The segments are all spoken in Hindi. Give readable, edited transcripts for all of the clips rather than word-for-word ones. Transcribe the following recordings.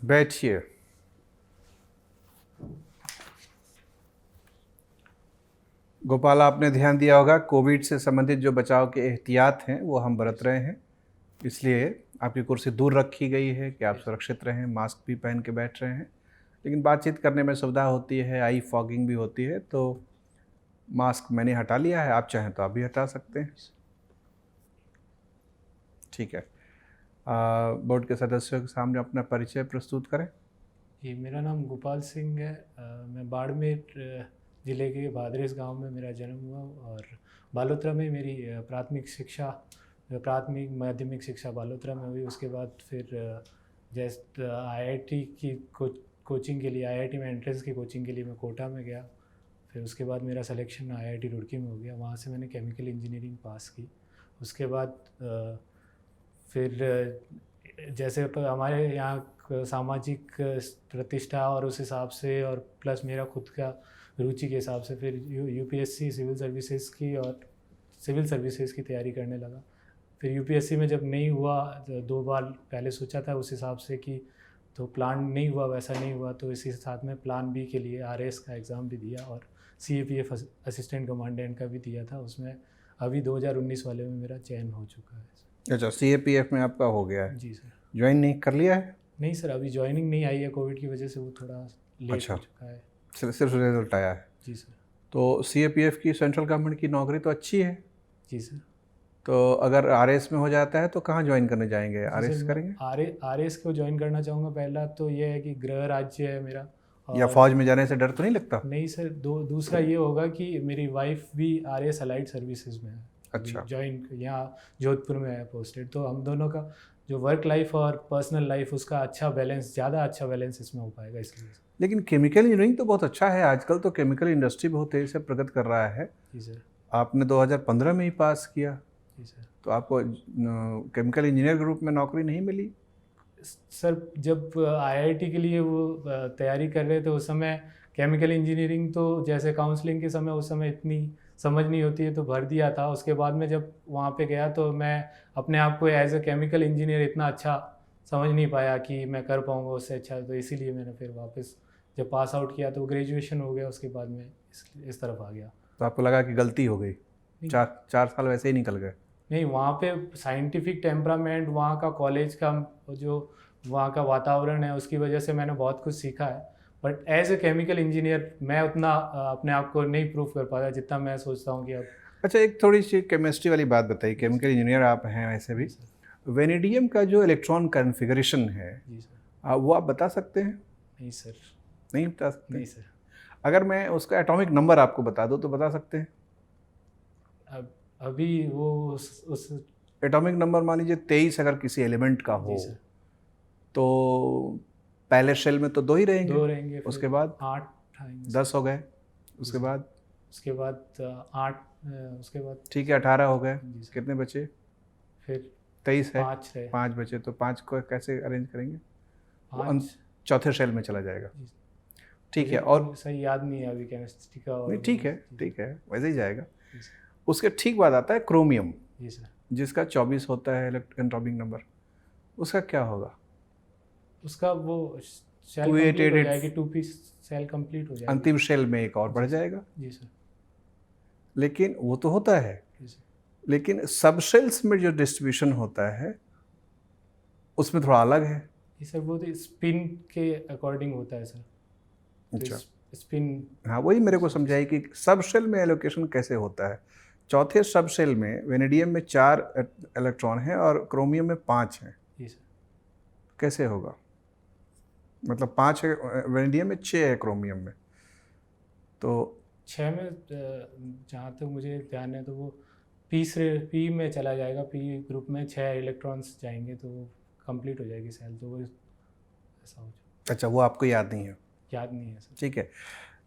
बैठिए। गोपाल, आपने ध्यान दिया होगा कोविड से संबंधित जो बचाव के एहतियात हैं वो हम बरत रहे हैं, इसलिए आपकी कुर्सी दूर रखी गई है कि आप सुरक्षित रहें। मास्क भी पहन के बैठ रहे हैं, लेकिन बातचीत करने में सुविधा होती है, आई फॉगिंग भी होती है, तो मास्क मैंने हटा लिया है, आप चाहें तो आप भी हटा सकते हैं। ठीक है। बोर्ड के सदस्यों के सामने अपना परिचय प्रस्तुत करें। जी, मेरा नाम गोपाल सिंह है। मैं बाड़मेर ज़िले के भादरेस गांव में मेरा जन्म हुआ और बालोतरा में मेरी प्राथमिक माध्यमिक शिक्षा बालोतरा में हुई। उसके बाद फिर जैसे आईआईटी की कोचिंग के लिए, आईआईटी में एंट्रेंस की कोचिंग के लिए मैं कोटा में गया। फिर उसके बाद मेरा सिलेक्शन आईआईटी रुड़की में हो गया। वहाँ से मैंने केमिकल इंजीनियरिंग पास की। उसके बाद फिर जैसे हमारे यहाँ सामाजिक प्रतिष्ठा और उस हिसाब से, और प्लस मेरा खुद का रुचि के हिसाब से फिर यूपीएससी सिविल सर्विसेज की तैयारी करने लगा। फिर यूपीएससी में जब नहीं हुआ, 2 बार पहले सोचा था उस हिसाब से कि, तो प्लान नहीं हुआ, वैसा नहीं हुआ, तो इसी साथ में प्लान बी के लिए आरएएस का एग्ज़ाम भी दिया और सीएपीएफ असिस्टेंट कमांडेंट का भी दिया था। उसमें अभी 2019 वाले में मेरा चयन हो चुका है। अच्छा, सीएपीएफ में आपका हो गया है? जी सर। ज्वाइन नहीं कर लिया है? नहीं सर, अभी ज्वाइनिंग नहीं आई है, कोविड की वजह से वो थोड़ा लेट हो चुका है। सिर्फ रिजल्ट आया है? जी सर। तो सीएपीएफ की सेंट्रल गवर्नमेंट की नौकरी तो अच्छी है। जी सर। तो अगर आरएस में हो जाता है तो कहाँ ज्वाइन करने जाएंगे? आरएस करेंगे? आरएस को ज्वाइन करना चाहूँगा। पहला तो ये है कि गृह राज्य है मेरा। या फौज में जाने से डर तो नहीं लगता? नहीं सर, दूसरा ये होगा कि मेरी वाइफ भी आरएस अलाइड सर्विसेज में है। अच्छा। ज्वाइन यहाँ जोधपुर में है पोस्टेड, तो हम दोनों का जो वर्क लाइफ और पर्सनल लाइफ, उसका ज़्यादा अच्छा बैलेंस इसमें हो पाएगा इसलिए। लेकिन केमिकल इंजीनियरिंग तो बहुत अच्छा है, आजकल तो केमिकल इंडस्ट्री बहुत तेज़ी से प्रगति कर रहा है। जी सर। आपने 2015 में ही पास किया। जी सर। तो आपको केमिकल इंजीनियर के रूप में नौकरी नहीं मिली? सर, जब आईआईटी के लिए वो तैयारी कर रहे थे उस समय केमिकल इंजीनियरिंग तो जैसे काउंसलिंग के समय उस समय इतनी समझ नहीं होती है, तो भर दिया था। उसके बाद में जब वहाँ पे गया तो मैं अपने आप को एज ए केमिकल इंजीनियर इतना अच्छा समझ नहीं पाया कि मैं कर पाऊँगा उससे अच्छा, तो इसीलिए मैंने फिर वापस जब पास आउट किया तो ग्रेजुएशन हो गया, उसके बाद में इस तरफ आ गया। तो आपको लगा कि गलती हो गई? 4 साल वैसे ही निकल गए? नहीं, वहाँ पे साइंटिफिक टेम्परामेंट, वहाँ का कॉलेज का जो वहाँ का वातावरण है, उसकी वजह से मैंने बहुत कुछ सीखा है। But as a chemical engineer मैं उतना अपने आप को नहीं प्रूव कर पाता जितना मैं सोचता हूँ कि अब। अच्छा, एक थोड़ी सी केमिस्ट्री वाली बात बताइए। केमिकल इंजीनियर आप हैं वैसे भी, वेनेडियम का जो इलेक्ट्रॉन कॉन्फ़िगरेशन है, जी सर, वो आप बता सकते हैं? नहीं सर। नहीं बता सकते? नहीं सर। अगर मैं उसका एटॉमिक नंबर आपको बता दूँ तो बता सकते हैं? अब अभी वो उस एटॉमिक नंबर मान लीजिए 23 अगर किसी एलिमेंट का हो, तो पहले शेल में तो 2 ही रहेंगे। 2 रहेंगे, उसके बाद 8 आएंगे, 10 हो गए। उसके बाद 8, उसके बाद ठीक है 18 हो गए। कितने बचे? फिर 23 है, 5 बचे। तो 5 को कैसे अरेंज करेंगे? 5 चौथे शेल में चला जाएगा। ठीक है। और सही याद नहीं है अभी केमिस्ट्री का। नहीं, ठीक है वैसे ही जाएगा। उसके ठीक बाद आता है क्रोमियम। जी सर। जिसका 24 होता है एटॉमिक नंबर। उसका क्या होगा? उसका वो सेल कंप्लीट हो जाएगी, 2 पीस सेल कंप्लीट हो जाएगी। अंतिम शेल में एक और बढ़ जाएगा। जी सर। लेकिन वो तो होता है, लेकिन सब शेल्स में जो डिस्ट्रीब्यूशन होता है उसमें थोड़ा अलग है। जी सर, वो तो स्पिन के अकॉर्डिंग होता है सर। अच्छा, स्पिन। हाँ, वही मेरे को समझाइए कि सब शेल में एलोकेशन कैसे होता है। चौथे सब शेल में वेनेडियम में 4 इलेक्ट्रॉन हैं और क्रोमियम में 5 हैं। जी सर। कैसे होगा? मतलब 5 है वेनेडियम में, 6 है क्रोमियम में। तो 6 में जहाँ तक मुझे ध्यान है तो वो पी में चला जाएगा। पी ग्रुप में 6 इलेक्ट्रॉन्स जाएंगे तो वो कंप्लीट हो जाएगी सेल, तो वो ऐसा हो जाएगा। अच्छा, वो आपको याद नहीं है? याद नहीं है सर। ठीक है।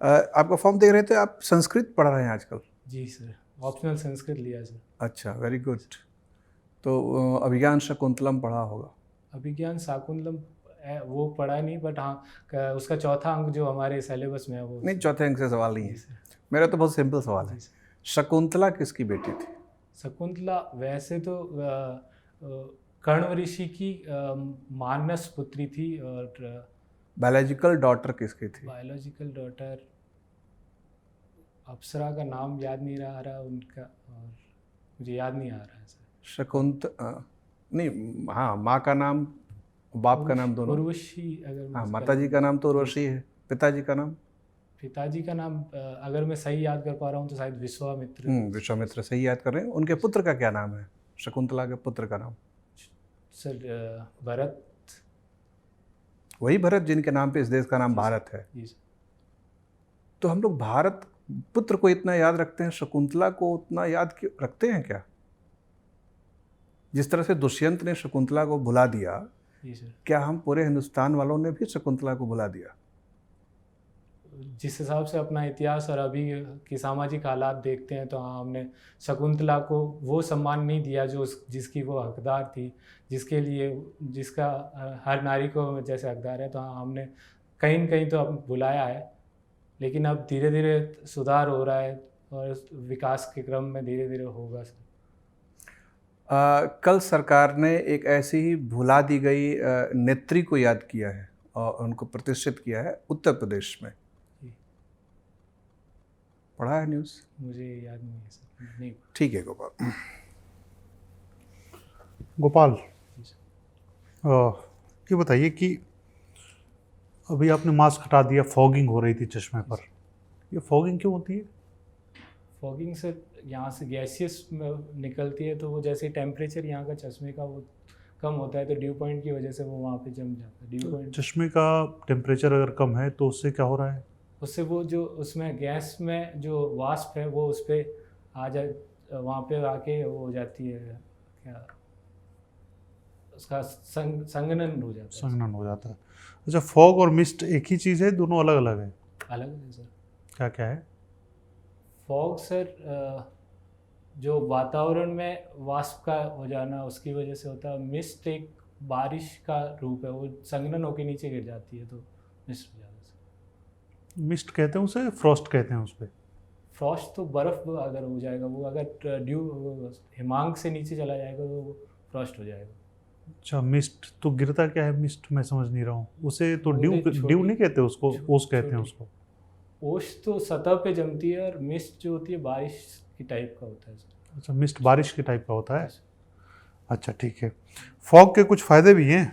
आपका फॉर्म देख रहे थे, आप संस्कृत पढ़ रहे हैं आजकल? जी सर, ऑप्शनल संस्कृत लिया सर। अच्छा, वेरी गुड। तो अभिज्ञान शाकुंतलम पढ़ा होगा? अभिज्ञान शाकुंतलम वो पढ़ा नहीं, बट हाँ उसका चौथा अंक जो हमारे सिलेबस में है वो। नहीं, चौथे अंक से सवाल नहीं है मेरा, तो बहुत सिंपल सवाल है। शकुंतला किसकी बेटी थी? शकुंतला वैसे तो कर्ण ऋषि की मानस पुत्री थी, और बायोलॉजिकल डॉटर किसकी थी? बायोलॉजिकल डॉटर अप्सरा का नाम याद नहीं आ रहा उनका, और मुझे याद नहीं आ रहा है सर। नहीं, हाँ, माँ का नाम, बाप का नाम दोनों। उर्वशी, अगर हाँ, मैं माताजी का नाम तो उर्वशी है, पिताजी का नाम? पिताजी का नाम अगर मैं सही याद कर पा रहा हूँ तो शायद विश्वामित्र। विश्वामित्र, सही याद कर रहे हैं। उनके पुत्र का क्या नाम है? शकुंतला के पुत्र का नाम? सर भरत। वही भरत जिनके नाम पे इस देश का नाम भारत है। जी सर। तो हम लोग भारत पुत्र को इतना याद रखते हैं, शकुंतला को उतना याद क्यों रखते हैं क्या? जिस तरह से दुष्यंत ने शकुंतला को भुला दिया, जी सर। क्या हम पूरे हिंदुस्तान वालों ने भी शकुंतला को भुला दिया? जिस हिसाब से अपना इतिहास और अभी की सामाजिक हालात देखते हैं तो हाँ, हमने शकुंतला को वो सम्मान नहीं दिया जो जिसकी वो हकदार थी, जिसके लिए जिसका हर नारी को जैसे हकदार है। तो हाँ, हमने कहीं न कहीं तो अब भुलाया है, लेकिन अब धीरे धीरे सुधार हो रहा है और विकास के क्रम में धीरे धीरे होगा सर। कल सरकार ने एक ऐसी ही भुला दी गई नेत्री को याद किया है और उनको प्रतिष्ठित किया है उत्तर प्रदेश में। पढ़ा है न्यूज़? मुझे याद नहीं है सर, नहीं। ठीक है गोपाल। गोपाल, ये बताइए कि अभी आपने मास्क हटा दिया, फॉगिंग हो रही थी चश्मे पर, ये फॉगिंग क्यों होती है? फॉगिंग सर यहाँ से गैसियस निकलती है, तो वो जैसे टेम्परेचर यहाँ का चश्मे का वो कम होता है तो ड्यू पॉइंट की वजह से वो वहाँ पे जम जाता है। ड्यू पॉइंट, चश्मे का टेम्परेचर अगर कम है तो उससे क्या हो रहा है? उससे वो जो उसमें गैस में जो वाष्प है वो उस पर आ जा, वहाँ पे आके वो हो जाती है, क्या उसका संघनन हो जाता है। संघनन हो जाता है। अच्छा, फॉग और मिस्ट एक ही चीज़ है, दोनों अलग अलग है? अलग है सर। क्या क्या है? फॉग सर जो वातावरण में वाष्प का हो जाना उसकी वजह से होता है। मिस्ट एक बारिश का रूप है, वो संघनन होकर नीचे गिर जाती है तो मिस्ट हो जाता है। मिस्ट कहते हैं उसे, फ्रॉस्ट कहते हैं उस पर? फ्रॉस्ट तो बर्फ़ अगर हो जाएगा, वो अगर ड्यू हिमांक से नीचे चला जाएगा तो वो फ्रॉस्ट हो जाएगा। अच्छा, मिस्ट तो गिरता क्या है? मिस्ट मैं समझ नहीं रहा हूँ। उसे तो ड्यू छोटी- ड्यू नहीं कहते उसको, ओस कहते हैं उसको। ओस तो सतह पे जमती है और मिस्ट जो होती है बारिश की टाइप का होता है सर। अच्छा, मिस्ट बारिश के टाइप का होता है। अच्छा ठीक है। फॉग के कुछ फ़ायदे भी हैं?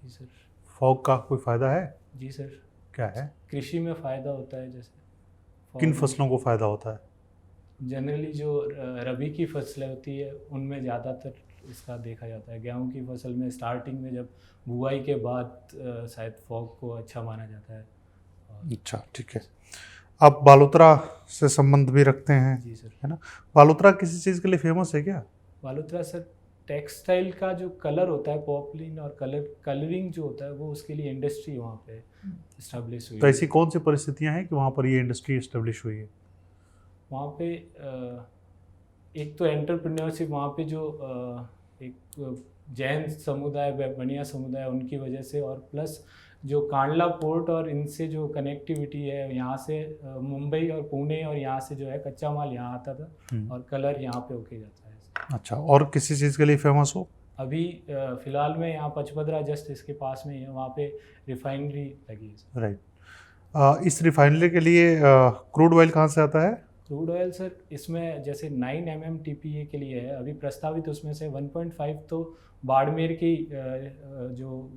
जी सर। फॉग का कोई फ़ायदा है? जी सर। क्या है? कृषि में फ़ायदा होता है, जैसे किन fog फसलों को फ़ायदा होता है? जनरली जो रबी की फसलें होती है उनमें ज़्यादातर इसका देखा जाता है। गेहूं की फसल में स्टार्टिंग में जब बुआई के बाद शायद फॉग को अच्छा माना जाता है। अच्छा ठीक है। आप बालोतरा से संबंध भी रखते हैं, जी सर। है ना? बालोतरा किसी चीज़ के लिए फेमस है क्या? बालोतरा सर टेक्सटाइल का जो कलर होता है पॉपलिन और कलरिंग जो होता है वो उसके लिए इंडस्ट्री वहाँ पे इस्टेब्लिश हुई तो है। ऐसी कौन सी परिस्थितियाँ हैं कि वहाँ पर ये इंडस्ट्री इस्टेब्लिश हुई है? वहाँ पे एक तो एंटरप्रेन्योरशिप, वहाँ पे जो एक जैन समुदाय, बनिया समुदाय, उनकी वजह से, और प्लस जो कांडला पोर्ट और इनसे जो कनेक्टिविटी है, यहाँ से मुंबई और पुणे और यहाँ से जो है कच्चा माल यहाँ आता था और कलर यहाँ पे होके जाता है। अच्छा, और किसी चीज़ के लिए फेमस हो? अभी फ़िलहाल में यहाँ पचपदरा जस्ट इसके पास में ही है, वहाँ पे रिफाइनरी लगी है। राइट। इस रिफाइनरी के लिए क्रूड ऑयल कहाँ से आता है? क्रूड ऑयल सर इसमें जैसे 9 MMTPA के लिए है अभी प्रस्तावित, उसमें से 1.5 तो बाड़मेर की जो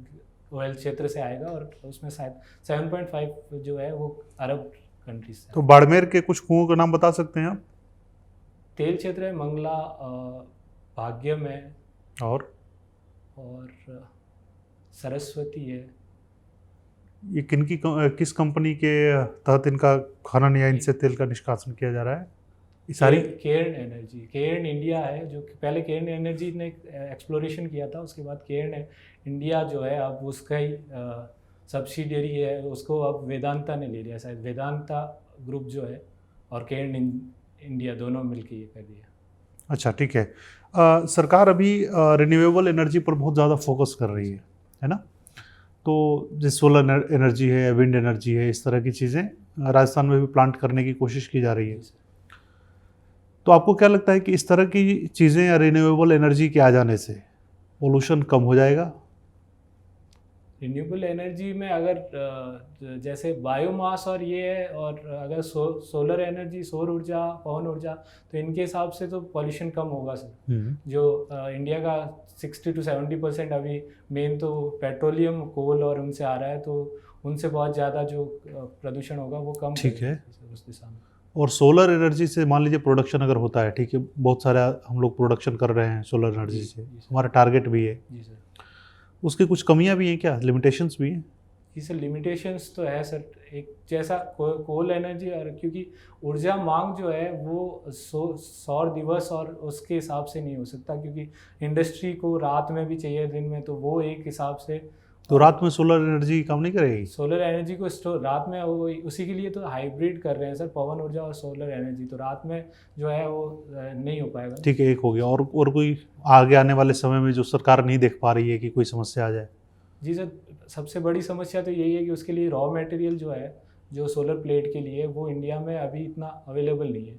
ऑयल क्षेत्र से आएगा और उसमें शायद 7.5 जो है वो अरब कंट्रीज से। तो बाड़मेर के कुछ कुओं का नाम बता सकते हैं आप? तेल क्षेत्र है मंगला, भाग्यम है और सरस्वती है। ये किस कंपनी के तहत इनका खनन या इनसे तेल का निष्कासन किया जा रहा है? ये सारी केयर्न एनर्जी, केयर्न इंडिया है, जो कि पहले केयर्न एनर्जी ने एक्सप्लोरेशन किया था, उसके बाद केयर्न इंडिया जो है अब उसका ही सब्सिडियरी है, उसको अब वेदांता ने ले लिया, शायद वेदांता ग्रुप जो है और केयर्न इंडिया दोनों मिलकर ये कर दिया। अच्छा ठीक है। सरकार अभी रिन्यूएबल एनर्जी पर बहुत ज़्यादा फोकस कर रही है ना? तो जैसे सोलर एनर्जी है, विंड एनर्जी है, इस तरह की चीज़ें राजस्थान में भी प्लांट करने की कोशिश की जा रही है। तो आपको क्या लगता है कि इस तरह की चीज़ें या रिन्यूएबल एनर्जी के आ जाने से पोल्यूशन कम हो जाएगा? रिन्यूएबल एनर्जी में अगर जैसे बायोमास और ये है, और अगर सोलर एनर्जी, सौर ऊर्जा, पवन ऊर्जा, तो इनके हिसाब से तो पॉल्यूशन कम होगा सर। जो इंडिया का 60-70% अभी मेन तो पेट्रोलियम, कोल और उनसे आ रहा है, तो उनसे बहुत ज़्यादा जो प्रदूषण होगा वो कम ठीक है। उस दिशा में। और सोलर एनर्जी से मान लीजिए प्रोडक्शन अगर होता है, ठीक है, बहुत सारा हम लोग प्रोडक्शन कर रहे हैं सोलर एनर्जी से, हमारा टारगेट भी है, जी सर। उसकी कुछ कमियां भी हैं क्या, लिमिटेशंस भी हैं? जी सर, लिमिटेशंस तो है सर। एक जैसा कोल एनर्जी, और क्योंकि ऊर्जा मांग जो है वो सौर दिवस और उसके हिसाब से नहीं हो सकता, क्योंकि इंडस्ट्री को रात में भी चाहिए, दिन में, तो वो एक हिसाब से। तो रात में सोलर एनर्जी काम नहीं करेगी? सोलर एनर्जी को स्टोर रात में, वो उसी के लिए तो हाइब्रिड कर रहे हैं सर, पवन ऊर्जा और सोलर एनर्जी। तो रात में जो है वो नहीं हो पाएगा। ठीक है, एक हो गया। और कोई आगे आने वाले समय में जो सरकार नहीं देख पा रही है कि कोई समस्या आ जाए? जी सर, सबसे बड़ी समस्या तो यही है कि उसके लिए रॉ मटेरियल जो है, जो सोलर प्लेट के लिए, वो इंडिया में अभी इतना अवेलेबल नहीं है।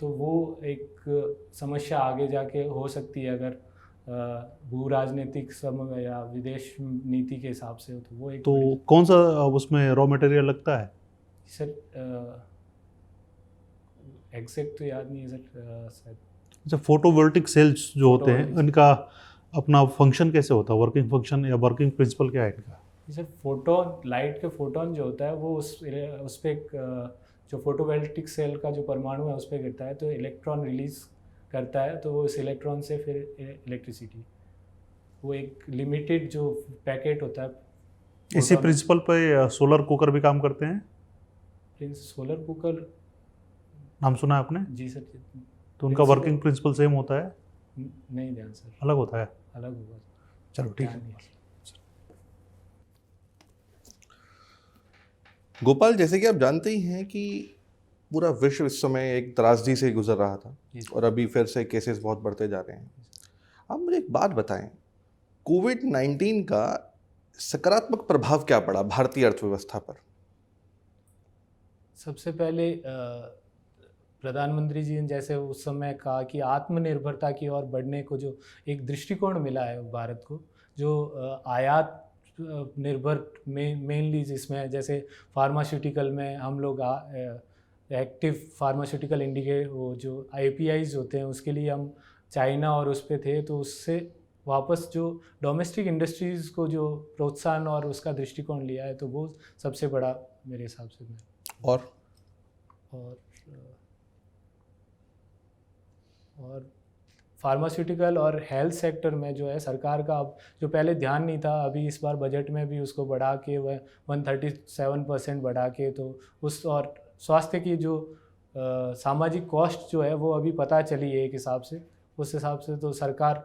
तो वो एक समस्या आगे जाके हो सकती है, अगर भू राजनीतिक समय या विदेश नीति के हिसाब से हो, तो वो एक तो कौन सा उसमें रॉ मटेरियल लगता है? सर एग्जैक्ट तो याद नहीं है सर, शायद। अच्छा, फोटोवोल्टिक सेल्स जो होते हैं, Photovoltaic इनका अपना फंक्शन कैसे होता है, वर्किंग फंक्शन या वर्किंग प्रिंसिपल क्या है इनका? सर फोटोन, लाइट के फोटोन जो होता है वो उस पर एक जो फोटोवोल्टिक सेल का जो परमाणु है उस पर गिरता है, तो इलेक्ट्रॉन रिलीज करता है, तो वो इस इलेक्ट्रॉन से फिर इलेक्ट्रिसिटी, वो एक लिमिटेड जो पैकेट होता है। इसी प्रिंसिपल पे सोलर कुकर भी काम करते हैं? सोलर कुकर नाम सुना है आपने? जी सर। तो उनका वर्किंग प्रिंसिपल सेम होता है? नहीं ध्यान सर, अलग होता है? अलग होगा। चलो ठीक है। गोपाल, जैसे कि आप जानते ही हैं कि पूरा विश्व इस समय एक त्रासदी से गुजर रहा था, और अभी फिर से केसेस बहुत बढ़ते जा रहे हैं। आप मुझे एक बात बताएं, कोविड-19 का सकारात्मक प्रभाव क्या पड़ा भारतीय अर्थव्यवस्था पर? सबसे पहले प्रधानमंत्री जी ने जैसे उस समय कहा कि आत्मनिर्भरता की ओर बढ़ने को जो एक दृष्टिकोण मिला है भारत को, जो आयात निर्भर मेनली, जिसमें जैसे फार्मास्यूटिकल में हम लोग एक्टिव फार्मास्यूटिकल इंडिकेट, वो जो APIs होते हैं उसके लिए हम चाइना और उस पे थे, तो उससे वापस जो डोमेस्टिक इंडस्ट्रीज़ को जो प्रोत्साहन और उसका दृष्टिकोण लिया है, तो वो सबसे बड़ा मेरे हिसाब से। और फार्मास्यूटिकल और हेल्थ सेक्टर में जो है सरकार का अब जो पहले ध्यान नहीं था, अभी इस बार बजट में भी उसको बढ़ा के वह 137% बढ़ा के, तो उस और स्वास्थ्य की जो सामाजिक कॉस्ट जो है वो अभी पता चली है एक हिसाब से, उस हिसाब से तो सरकार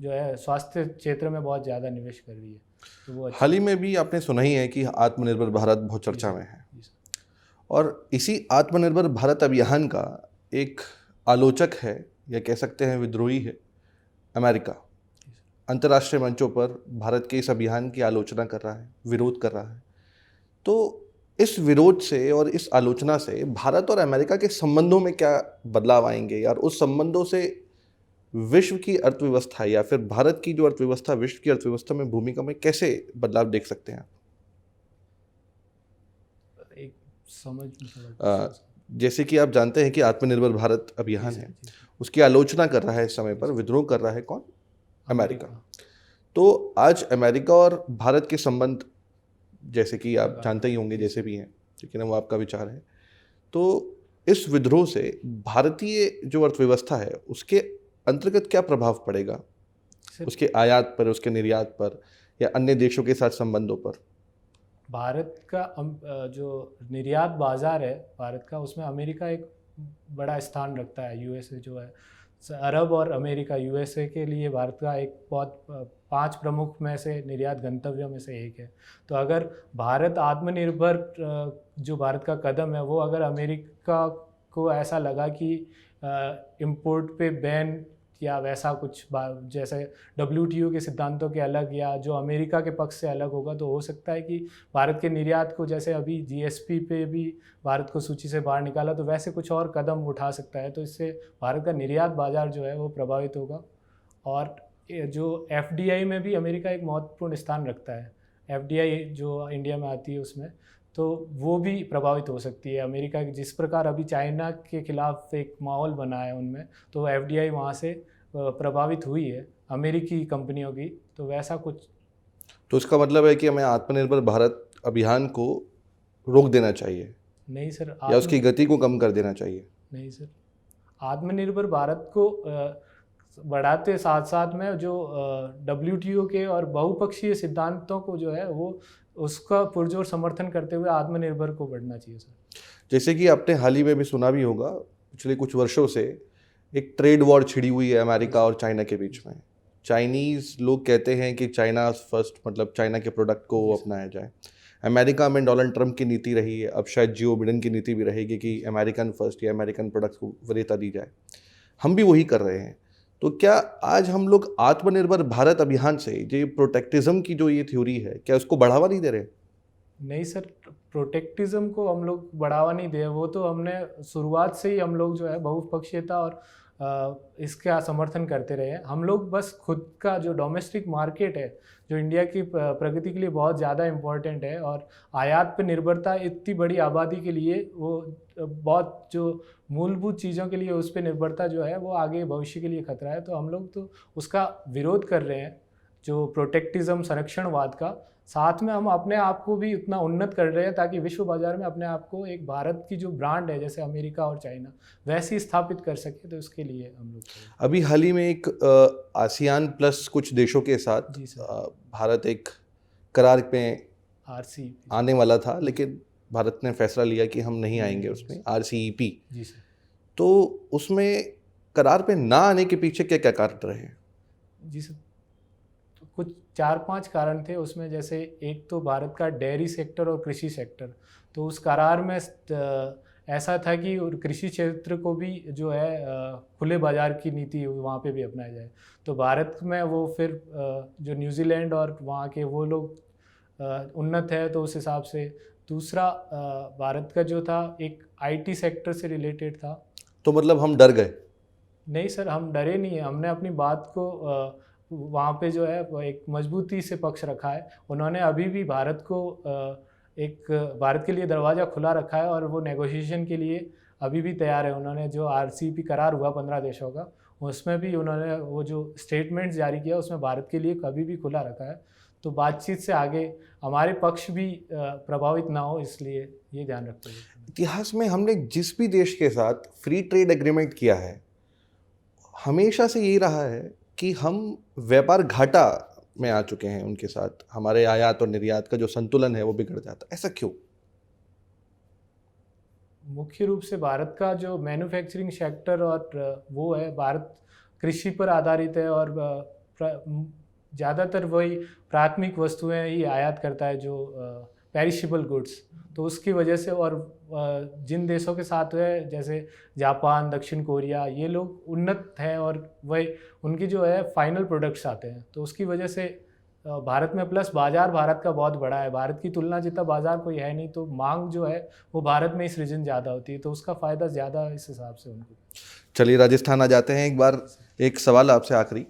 जो है स्वास्थ्य क्षेत्र में बहुत ज़्यादा निवेश कर रही है। तो वो हाल ही में भी आपने सुना ही है कि आत्मनिर्भर भारत बहुत चर्चा में है, और इसी आत्मनिर्भर भारत अभियान का एक आलोचक है, या कह सकते हैं विद्रोही है, अमेरिका। अंतर्राष्ट्रीय मंचों पर भारत के इस अभियान की आलोचना कर रहा है, विरोध कर रहा है। तो इस विरोध से और इस आलोचना से भारत और अमेरिका के संबंधों में क्या बदलाव आएंगे, और उस संबंधों से विश्व की अर्थव्यवस्था या फिर भारत की जो अर्थव्यवस्था विश्व की अर्थव्यवस्था में भूमिका में कैसे बदलाव देख सकते हैं? एक समझ जैसे कि आप जानते हैं कि आत्मनिर्भर भारत अभियान है, उसकी आलोचना कर रहा है इस समय पर, विद्रोह कर रहा है कौन? अमेरिका। तो आज अमेरिका और भारत के संबंध, जैसे कि आप जानते ही होंगे, जैसे भी हैं, लेकिन वो आपका विचार है, तो इस विद्रोह से भारतीय जो अर्थव्यवस्था है उसके अंतर्गत क्या प्रभाव पड़ेगा, उसके आयात पर, उसके निर्यात पर, या अन्य देशों के साथ संबंधों पर? भारत का जो निर्यात बाजार है भारत का, उसमें अमेरिका एक बड़ा स्थान रखता है। USA जो है, अरब और अमेरिका, USA के लिए भारत का एक बहुत 5 प्रमुख में से निर्यात गंतव्यों में से एक है। तो अगर भारत आत्मनिर्भर जो भारत का कदम है वो अगर अमेरिका को ऐसा लगा कि इंपोर्ट पे बैन या वैसा कुछ जैसे WTO के सिद्धांतों के अलग या जो अमेरिका के पक्ष से अलग होगा, तो हो सकता है कि भारत के निर्यात को, जैसे अभी GSP पे भी भारत को सूची से बाहर निकाला, तो वैसे कुछ और कदम उठा सकता है। तो इससे भारत का निर्यात बाजार जो है वो प्रभावित होगा। और जो FDI में भी अमेरिका एक महत्वपूर्ण स्थान रखता है। FDI जो इंडिया में आती है उसमें, तो वो भी प्रभावित हो सकती है। अमेरिका जिस प्रकार अभी चाइना के खिलाफ एक माहौल बना है उनमें, तो FDI वहाँ से प्रभावित हुई है अमेरिकी कंपनियों की, तो वैसा कुछ। तो इसका मतलब है कि हमें आत्मनिर्भर भारत अभियान को रोक देना चाहिए नहीं सर, या उसकी गति को कम कर देना चाहिए? नहीं सर, आत्मनिर्भर भारत को बढ़ाते साथ साथ में जो WTO के और बहुपक्षीय सिद्धांतों को जो है वो उसका पुरजोर समर्थन करते हुए आत्मनिर्भर को बढ़ना चाहिए सर। जैसे कि आपने हाल ही में भी सुना भी होगा, पिछले कुछ वर्षों से एक ट्रेड वॉर छिड़ी हुई है अमेरिका और चाइना के बीच में। चाइनीज़ लोग कहते हैं कि चाइना फर्स्ट, मतलब चाइना के प्रोडक्ट को अपनाया जाए। अमेरिका में डोनाल्ड ट्रंप की नीति रही है, अब शायद जो बिडेन की नीति भी रहेगी कि अमेरिकन फर्स्ट या अमेरिकन प्रोडक्ट्स को वरीयता दी जाए। हम भी वही कर रहे हैं। तो क्या आज हम लोग आत्मनिर्भर भारत अभियान से जो प्रोटेक्टिज्म की जो ये थ्योरी है, क्या उसको बढ़ावा नहीं दे रहे? नहीं सर, प्रोटेक्टिज्म को हम लोग बढ़ावा नहीं दे, वो तो हमने शुरुआत से ही हम लोग जो है बहुपक्षीयता और इसका समर्थन करते रहे हैं। हम लोग बस खुद का जो डोमेस्टिक मार्केट है, जो इंडिया की प्रगति के लिए बहुत ज़्यादा इम्पोर्टेंट है, और आयात पर निर्भरता इतनी बड़ी आबादी के लिए वो बहुत जो मूलभूत चीज़ों के लिए उस पर निर्भरता जो है वो आगे भविष्य के लिए खतरा है। तो हम लोग तो उसका विरोध कर रहे हैं, जो प्रोटेक्टिज्म, संरक्षणवाद का। साथ में हम अपने आप को भी उतना उन्नत कर रहे हैं ताकि विश्व बाजार में अपने आप को एक भारत की जो ब्रांड है, जैसे अमेरिका और चाइना, वैसी स्थापित कर सके। तो उसके लिए हम लोग अभी हाल ही में एक आसियान प्लस कुछ देशों के साथ भारत एक करार पे RCEP आने वाला था, लेकिन भारत ने फैसला लिया कि हम नहीं आएंगे उसमें, RCEP। जी सर। तो उसमें करार पे ना आने के पीछे क्या क्या कारण रहे? जी सर, तो कुछ 4-5 कारण थे उसमें। जैसे एक तो भारत का डेयरी सेक्टर और कृषि सेक्टर, तो उस करार में ऐसा था कि कृषि क्षेत्र को भी जो है खुले बाजार की नीति वहाँ पे भी अपनाया जाए। तो भारत में वो फिर जो न्यूजीलैंड और वहाँ के वो लोग उन्नत है, तो उस हिसाब से। दूसरा भारत का जो था एक IT सेक्टर से रिलेटेड था। तो मतलब हम डर गए? नहीं सर, हम डरे नहीं है। हमने अपनी बात को वहाँ पे जो है एक मजबूती से पक्ष रखा है। उन्होंने अभी भी भारत को भारत के लिए दरवाज़ा खुला रखा है, और वो नेगोशिएशन के लिए अभी भी तैयार है। उन्होंने जो RCEP करार हुआ 15 देशों का, उसमें भी उन्होंने वो जो स्टेटमेंट जारी किया उसमें भारत के लिए कभी भी खुला रखा है। तो बातचीत से आगे हमारे पक्ष भी प्रभावित ना हो, इसलिए ये ध्यान रखते हैं। इतिहास में हमने जिस भी देश के साथ फ्री ट्रेड एग्रीमेंट किया है, हमेशा से यही रहा है कि हम व्यापार घाटा में आ चुके हैं उनके साथ। हमारे आयात और निर्यात का जो संतुलन है वो बिगड़ जाता है। ऐसा क्यों? मुख्य रूप से भारत का जो मैन्युफैक्चरिंग सेक्टर और वो है, भारत कृषि पर आधारित है, और ज़्यादातर वही प्राथमिक वस्तुएं ही आयात करता है, जो पेरिशेबल गुड्स। तो उसकी वजह से, और जिन देशों के साथ है जैसे जापान, दक्षिण कोरिया, ये लोग उन्नत हैं और वही उनकी जो है फाइनल प्रोडक्ट्स आते हैं। तो उसकी वजह से भारत में, प्लस बाज़ार भारत का बहुत बड़ा है, भारत की तुलना जितना बाज़ार कोई है नहीं, तो मांग जो है वो भारत में ही सृजन ज़्यादा होती है, तो उसका फ़ायदा ज़्यादा इस हिसाब से उनको। चलिए राजस्थान आ जाते हैं। एक बार एक सवाल आपसे आखिरी,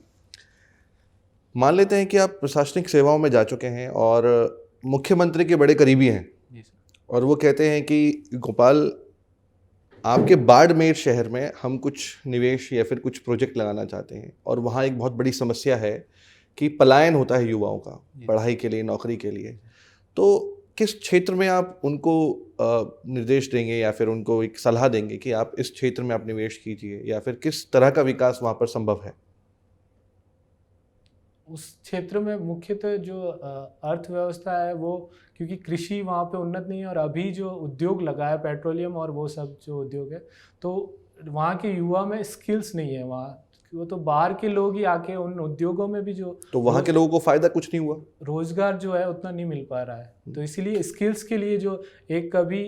मान लेते हैं कि आप प्रशासनिक सेवाओं में जा चुके हैं और मुख्यमंत्री के बड़े करीबी हैं, और वो कहते हैं कि गोपाल, आपके बाड़मेर शहर में हम कुछ निवेश या फिर कुछ प्रोजेक्ट लगाना चाहते हैं, और वहाँ एक बहुत बड़ी समस्या है कि पलायन होता है युवाओं का पढ़ाई के लिए, नौकरी के लिए। तो किस क्षेत्र में आप उनको निर्देश देंगे या फिर उनको एक सलाह देंगे कि आप इस क्षेत्र में आप निवेश कीजिए, या फिर किस तरह का विकास वहाँ पर संभव है? उस क्षेत्र में मुख्यतः जो अर्थव्यवस्था है वो, क्योंकि कृषि वहाँ पे उन्नत नहीं है, और अभी जो उद्योग लगा है पेट्रोलियम और वो सब जो उद्योग है, तो वहाँ के युवा में स्किल्स नहीं है। वहाँ वो तो बाहर के लोग ही आके उन उद्योगों में भी जो तो वहाँ के लोगों को फायदा कुछ नहीं हुआ। रोजगार जो है उतना नहीं मिल पा रहा है। तो इसीलिए स्किल्स के लिए जो एक कभी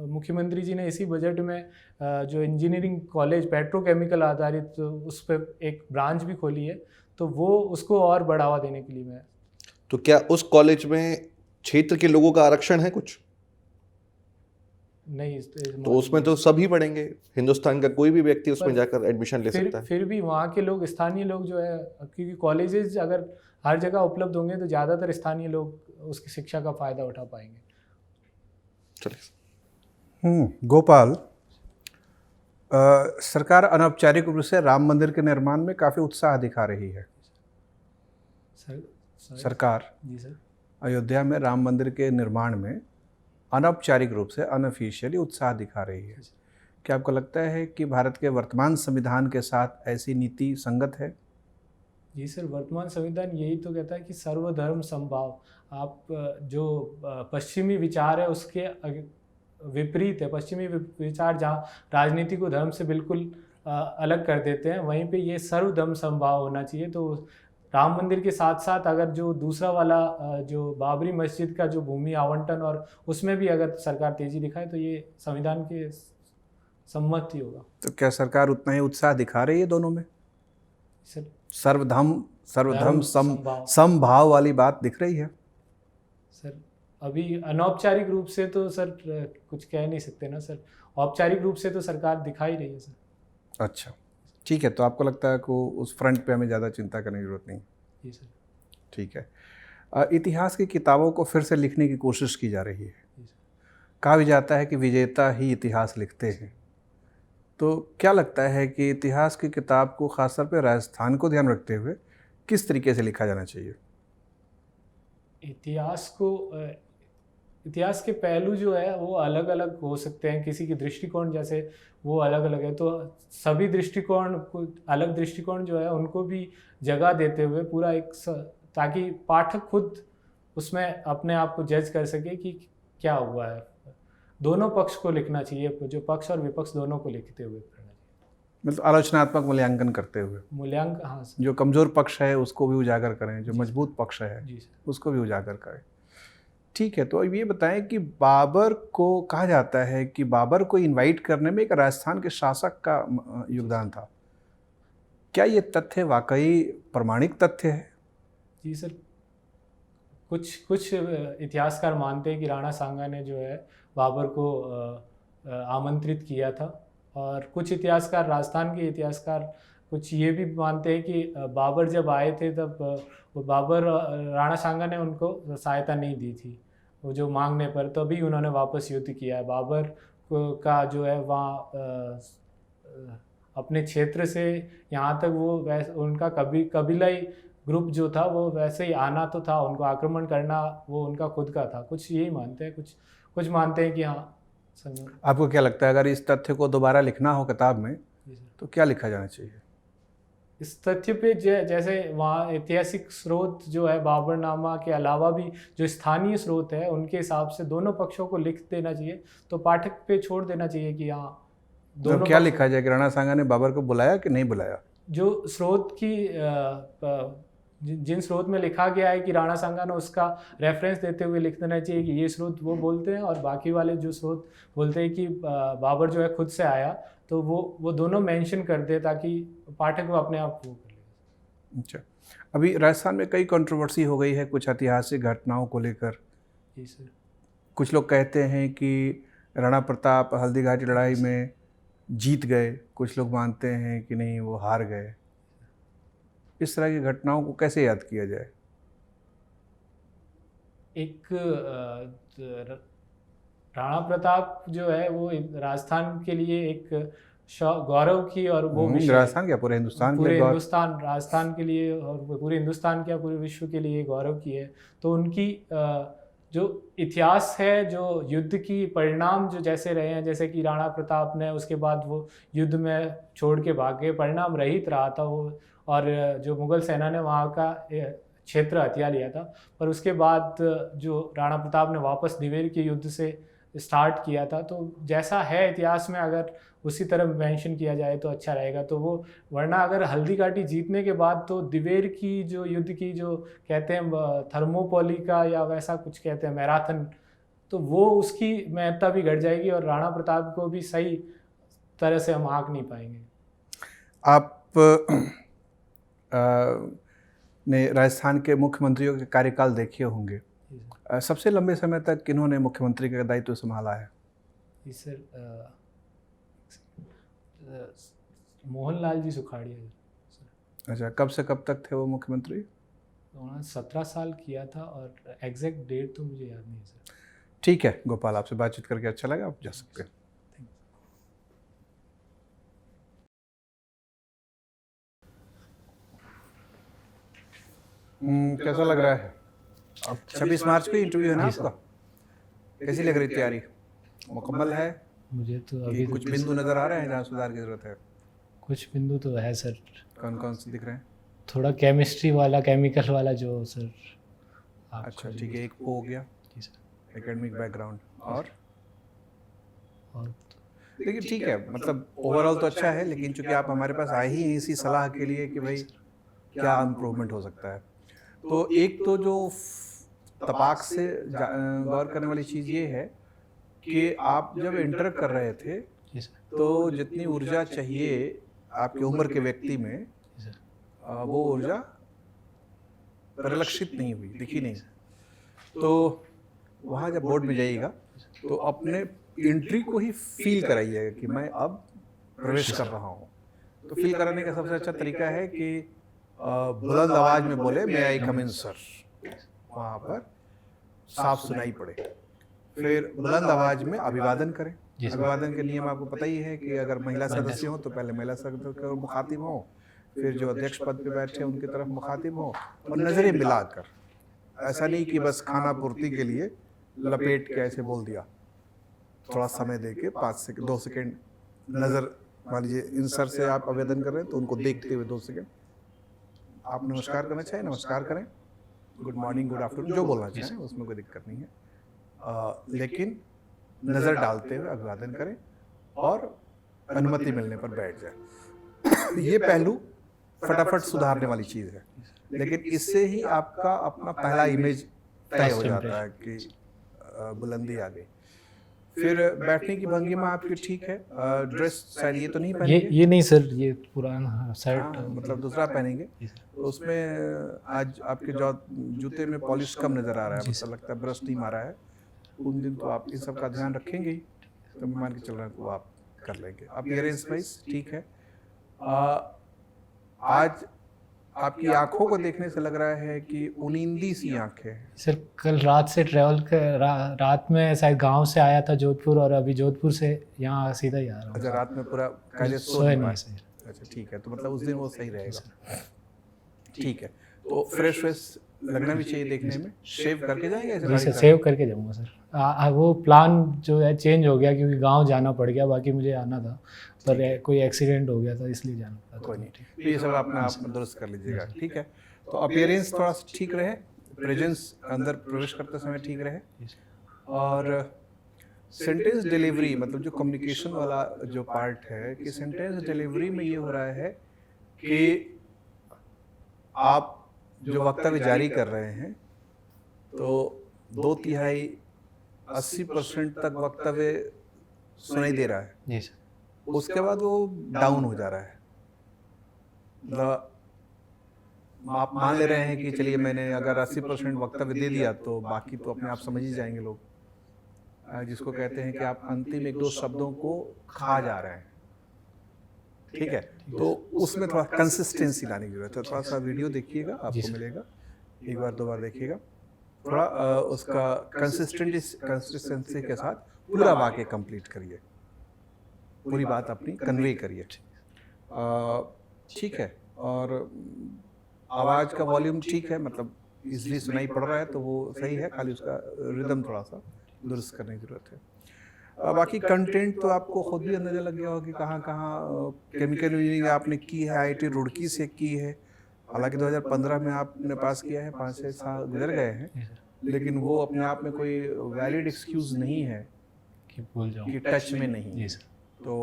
मुख्यमंत्री जी ने इसी बजट में जो इंजीनियरिंग कॉलेज पेट्रोकेमिकल आधारित तो उस पर एक ब्रांच भी खोली है, तो वो उसको और बढ़ावा देने के लिए मैं। तो क्या उस कॉलेज में क्षेत्र के लोगों का आरक्षण है कुछ? नहीं तो उसमें तो सभी पढ़ेंगे, हिंदुस्तान का कोई भी व्यक्ति उसमें पर जाकर एडमिशन ले सकता है। फिर भी वहाँ के लोग, स्थानीय लोग जो है, क्योंकि कॉलेजेस अगर हर जगह उपलब्ध होंगे तो ज़्यादातर स्थानीय लोग उसकी शिक्षा का फायदा उठा पाएंगे। चलिए। गोपाल, सरकार अनौपचारिक रूप से राम मंदिर के निर्माण में काफ़ी उत्साह दिखा रही है। सरकार जी सर। अयोध्या में राम मंदिर के निर्माण में अनौपचारिक रूप से, अनऑफिशियली उत्साह दिखा रही है। क्या आपको लगता है कि भारत के वर्तमान संविधान के साथ ऐसी नीति संगत है? जी सर, वर्तमान संविधान यही तो कहता है कि सर्वधर्म समभाव। आप जो पश्चिमी विचार है उसके विपरीत है। पश्चिमी विचार जहाँ राजनीति को धर्म से बिल्कुल अलग कर देते हैं, वहीं पे ये सर्वधर्म समभाव होना चाहिए। तो राम मंदिर के साथ साथ अगर जो दूसरा वाला जो बाबरी मस्जिद का जो भूमि आवंटन और उसमें भी अगर सरकार तेजी दिखाए तो ये संविधान के सम्मत ही होगा। तो क्या सरकार उतना ही उत्साह दिखा रही है दोनों में? सर, सर्वधर्म समभाव वाली बात दिख रही है? सर अभी अनौपचारिक रूप से तो सर कुछ कह नहीं सकते ना सर। औपचारिक रूप से तो सरकार दिखा ही रही है सर। अच्छा, ठीक है। तो आपको लगता है कि उस फ्रंट पे हमें ज़्यादा चिंता करने की ज़रूरत नहीं? जी सर। ठीक है। इतिहास की किताबों को फिर से लिखने की कोशिश की जा रही है। कहा भी जाता है कि विजेता ही इतिहास लिखते हैं। तो क्या लगता है कि इतिहास की किताब को ख़ासतौर पे राजस्थान को ध्यान रखते हुए किस तरीके से लिखा जाना चाहिए? इतिहास के पहलू जो है वो अलग अलग हो सकते हैं। किसी की दृष्टिकोण जैसे वो अलग अलग है, तो सभी दृष्टिकोण को, अलग दृष्टिकोण जो है उनको भी जगह देते हुए पूरा ताकि पाठक खुद उसमें अपने आप को जज कर सके कि क्या हुआ है। दोनों पक्ष को लिखना चाहिए, जो पक्ष और विपक्ष दोनों को लिखते हुए पढ़ना चाहिए। मतलब आलोचनात्मक मूल्यांकन करते हुए। मूल्यांकन, हाँ सर। जो कमज़ोर पक्ष है उसको भी उजागर करें, जो मजबूत पक्ष है जी सर, उसको भी उजागर करें। ठीक है। तो अब ये बताएं कि बाबर को कहा जाता है कि बाबर को इनवाइट करने में एक राजस्थान के शासक का योगदान था। क्या ये तथ्य वाकई प्रमाणिक तथ्य है? जी सर, कुछ इतिहासकार मानते हैं कि राणा सांगा ने जो है बाबर को आमंत्रित किया था, और कुछ इतिहासकार, राजस्थान के इतिहासकार कुछ ये भी मानते हैं कि बाबर जब आए थे तब राणा सांगा ने उनको सहायता नहीं दी थी वो जो मांगने पर, तभी उन्होंने वापस युद्ध किया है। बाबर का जो है वहाँ अपने क्षेत्र से यहाँ तक वो उनका कबीलाई ग्रुप जो था वो वैसे ही आना तो था, उनको आक्रमण करना वो उनका खुद का था। कुछ यही मानते हैं, कुछ मानते हैं कि हाँ। आपको क्या लगता है अगर इस तथ्य को दोबारा लिखना हो किताब में तो क्या लिखा जाना चाहिए? इस तथ्य पे जैसे वहाँ ऐतिहासिक स्रोत जो है बाबरनामा के अलावा भी जो स्थानीय स्रोत है उनके हिसाब से दोनों पक्षों को लिख देना चाहिए, तो पाठक पे छोड़ देना चाहिए कि हाँ दोनों। क्या लिखा जाए कि राणा सांगा ने बाबर को बुलाया कि नहीं बुलाया? जो स्रोत की जिन स्रोत में लिखा गया है कि राणा सांगा ने उसका रेफरेंस देते हुए लिख देना चाहिए कि ये स्रोत वो बोलते हैं, और बाकी वाले जो स्रोत बोलते हैं कि बाबर जो है खुद से आया, तो वो दोनों मेंशन कर दे ताकि पाठक वो अपने आप वो कर ले। अच्छा, अभी राजस्थान में कई कंट्रोवर्सी हो गई है कुछ ऐतिहासिक घटनाओं को लेकर। जी सर। कुछ लोग कहते हैं कि राणा प्रताप हल्दी घाटी लड़ाई में जीत गए, कुछ लोग मानते हैं कि नहीं वो हार गए। इस तरह की घटनाओं को कैसे याद किया जाए? एक राणा प्रताप जो है वो राजस्थान के लिए एक गौरव की, और वो राजस्थान क्या पूरे हिंदुस्तान राजस्थान के लिए और पूरे हिंदुस्तान क्या पूरे विश्व के लिए गौरव की है। तो उनकी जो इतिहास है, जो युद्ध की परिणाम जो जैसे रहे हैं, जैसे कि राणा प्रताप ने उसके बाद वो युद्ध में छोड़ के भाग गए, परिणाम रहित रहा था वो, और जो मुगल सेना ने वहाँ का क्षेत्र हथिया लिया था। पर उसके बाद जो राणा प्रताप ने वापस दिवेर के युद्ध से स्टार्ट किया था। तो जैसा है इतिहास में अगर उसी तरह मेंशन किया जाए तो अच्छा रहेगा। तो वो वरना अगर हल्दी घाटी जीतने के बाद तो दिवेर की जो युद्ध की जो कहते हैं थर्मोपोली का या वैसा कुछ कहते हैं मैराथन, तो वो उसकी महत्ता भी घट जाएगी और राणा प्रताप को भी सही तरह से हम आंक नहीं पाएंगे। आप ने राजस्थान के मुख्यमंत्रियों के कार्यकाल देखे होंगे। सबसे लंबे समय तक किन्होंने मुख्यमंत्री का दायित्व संभाला है? जी सर, मोहनलाल जी सुखाड़िया सर। अच्छा, कब से कब तक थे वो मुख्यमंत्री? उन्होंने 17 साल किया था और एग्जैक्ट डेट तो मुझे याद नहीं है सर। ठीक है गोपाल, आपसे बातचीत करके अच्छा लगा, आप जा सकते हैं। कैसा लग रहा है? अब 26 मार्च को इंटरव्यू है ना आपका? कैसी लग रही तैयारी? मुकम्मल है? मुझे तो कि अभी कुछ बिंदु नजर आ रहे हैं जहाँ सुधार की जरूरत है? कुछ बिंदु तो है सर। कौन कौन से दिख रहे हैं? थोड़ा केमिस्ट्री वाला, केमिकल वाला जो सर। अच्छा ठीक है, एक वो हो गया जी सर। Academic background. और तो देखिए ठीक है, मतलब ओवरऑल तो अच्छा है, लेकिन चूंकि आप हमारे पास आए ही हैं इसी सलाह के लिए कि भाई क्या इम्प्रूवमेंट हो सकता है, तो एक तो जो तपाक से गौर करने वाली चीज़ ये है कि आप जब इंटर कर रहे थे जी सर। तो जितनी ऊर्जा चाहिए आपकी उम्र के व्यक्ति में, जी सर। वो ऊर्जा परिलक्षित नहीं हुई, दिखी नहीं। तो वहाँ जब बोर्ड में जाइएगा तो अपने एंट्री को ही फील कराइएगा कि मैं अब प्रवेश कर रहा हूँ। तो फील कराने का सबसे अच्छा तरीका है कि बुलंद आवाज में बोले मे आई कम इन सर, वहाँ पर साफ सुनाई पड़े। फिर बुलंद आवाज में अभिवादन करें। अभिवादन के नियम आपको पता ही है कि अगर महिला सदस्य हो तो पहले महिला सदस्य को मुखातिब हो, फिर जो अध्यक्ष पद पे बैठे उनकी तरफ मुखातिब हो, और नजरें मिलाकर। ऐसा नहीं कि बस खाना पूर्ति के लिए लपेट के ऐसे बोल दिया, थोड़ा समय दे के 5 सेकंड 2 सेकंड नज़र, मान लीजिए इन सर से आप आवेदन कर रहे हैं तो उनको देखते हुए 2 सेकंड आप नमस्कार करना चाहें नमस्कार करें, गुड मॉर्निंग गुड आफ्टरनून जो बोलना चाहें उसमें कोई दिक्कत नहीं है, लेकिन नज़र डालते हुए अभिवादन करें और अनुमति मिलने पर बैठ जाए। ये पहलू फटाफट सुधारने वाली चीज़ है, लेकिन इससे ही आपका अपना पहला इमेज तय हो जाता है कि बुलंदी आ गई। फिर बैठने की भंगिमा आपकी ठीक है, ड्रेस शायद ये तो नहीं पहनेंगे? ये नहीं सर, ये पुराना शर्ट मतलब दूसरा पहनेंगे। तो उसमें आज आपके जूते में पॉलिश कम नज़र आ रहा है, मतलब लगता है ब्रश नहीं मारा है। उन दिन तो आप इन सब का ध्यान रखेंगे ही, तो मैं मान के चल रहा हूँ वो आप कर लेंगे। आप ईयरिंग्स वाइज ठीक है। आज आपकी आंखों को देखने से लग रहा है कि उनींदी सी आंखें हैं। सर कल रात से ट्रैवल कर रात में शायद गांव से आया था जोधपुर, और अभी जोधपुर से यहाँ सीधा ही आ रहा हूँ। अच्छा, रात में पूरा कायदे सोए नहीं सर। अच्छा ठीक है, तो मतलब उस दिन वो सही रहेगा। ठीक है, तो फ्रेश लगना भी चाहिए देखने में। शेव करके जाएंगे ऐसे? जी सर, सेव करके जाऊँगा सर। वो प्लान जो है चेंज हो गया क्योंकि गांव जाना पड़ गया, बाकी मुझे आना था पर कोई एक्सीडेंट हो गया था इसलिए जाना पड़ा। कोई नहीं, तो ये सब अपना आप दुरुस्त कर लीजिएगा। ठीक है, तो अपीयरेंस थोड़ा सा ठीक रहे, प्रेजेंस अंदर प्रवेश करते समय ठीक रहे, और सेंटेंस डिलीवरी मतलब जो कम्युनिकेशन वाला जो पार्ट है कि सेंटेंस डिलीवरी में ये हो रहा है कि आप जो वक्तव्य जारी कर रहे हैं तो 2/3 80% तक वक्तव्य सुनाई दे रहा है जी सर। उसके बाद वो डाउन हो जा रहा है। मतलब आप मान ले रहे हैं कि चलिए मैंने अगर 80% वक्तव्य दे दिया तो बाकी तो अपने आप समझ ही जाएंगे लोग, जिसको कहते हैं कि आप अंतिम 1-2 शब्दों को खा जा रहे हैं। ठीक है, तो उसमें थोड़ा कंसिस्टेंसी लाने की जरूरत है। थोड़ा सा वीडियो देखिएगा, आपको मिलेगा, 1 बार 2 बार देखिएगा, थोड़ा उसका कंसिस्टेंसी के साथ पूरा वाक्य कंप्लीट करिए, पूरी बात अपनी कन्वे करिए। ठीक है, और आवाज़ का वॉल्यूम ठीक है, मतलब इजली सुनाई पड़ रहा है तो वो सही है, खाली उसका रिदम थोड़ा सा दुरुस्त करने की जरूरत है। बाकी कंटेंट तो आपको खुद भी अंदाजा लग गया होगा कि कहाँ केमिकल इंजीनियरिंग आपने की है, IIT रुड़की से की है। हालांकि 2015 में आपने पास किया है, 5-6 साल गुजर गए हैं, लेकिन वो अपने आप में कोई वैलिड एक्सक्यूज़ नहीं है कि भूल जाऊँ। कि टच में नहीं जी है। सर। तो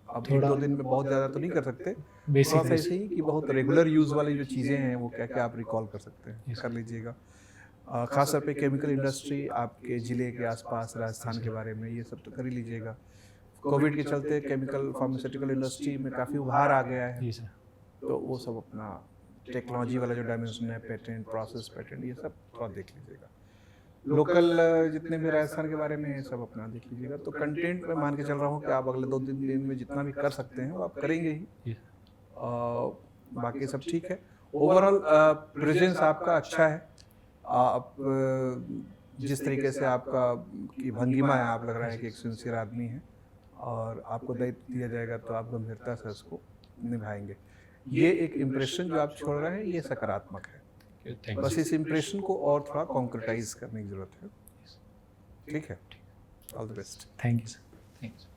अब 1-2 दिन में बहुत ज़्यादा तो नहीं कर सकते, थोड़ा बेसिक सा ऐसे ही कि बहुत रेगुलर यूज़ वाली जो चीज़ें हैं वो क्या क्या आप रिकॉल कर सकते हैं, Yes. कर लीजिएगा। खास तौर पे केमिकल इंडस्ट्री आपके ज़िले के आसपास राजस्थान के बारे में ये सब तो कर ही लीजिएगा। कोविड के चलते केमिकल फार्मास्यूटिकल इंडस्ट्री में काफ़ी उभार आ गया है, जी सर। तो वो सब अपना टेक्नोलॉजी वाला जो डायमेंशन है, पेटेंट प्रोसेस पेटेंट ये सब थोड़ा देख लीजिएगा। लोकल जितने भी राजस्थान के बारे में है सब अपना देख लीजिएगा। तो कंटेंट मैं मान के चल रहा हूँ कि आप अगले 2-3 दिन में जितना भी कर सकते हैं वो आप करेंगे ही। जी। बाकी सब ठीक है। ओवरऑल प्रेजेंस आपका अच्छा है। आप जिस तरीके से आपका की भंगिमा है, आप लग रहा है कि एक सिंसियर आदमी है और आपको दायित्व दिया जाएगा तो आप गंभीरता से उसको निभाएंगे। ये एक इम्प्रेशन जो आप छोड़ रहे हैं ये सकारात्मक है। थैंक बस इस इम्प्रेशन को और थोड़ा कॉन्क्रेटाइज करने की जरूरत है। ठीक है, all the best. You sir. Thank you.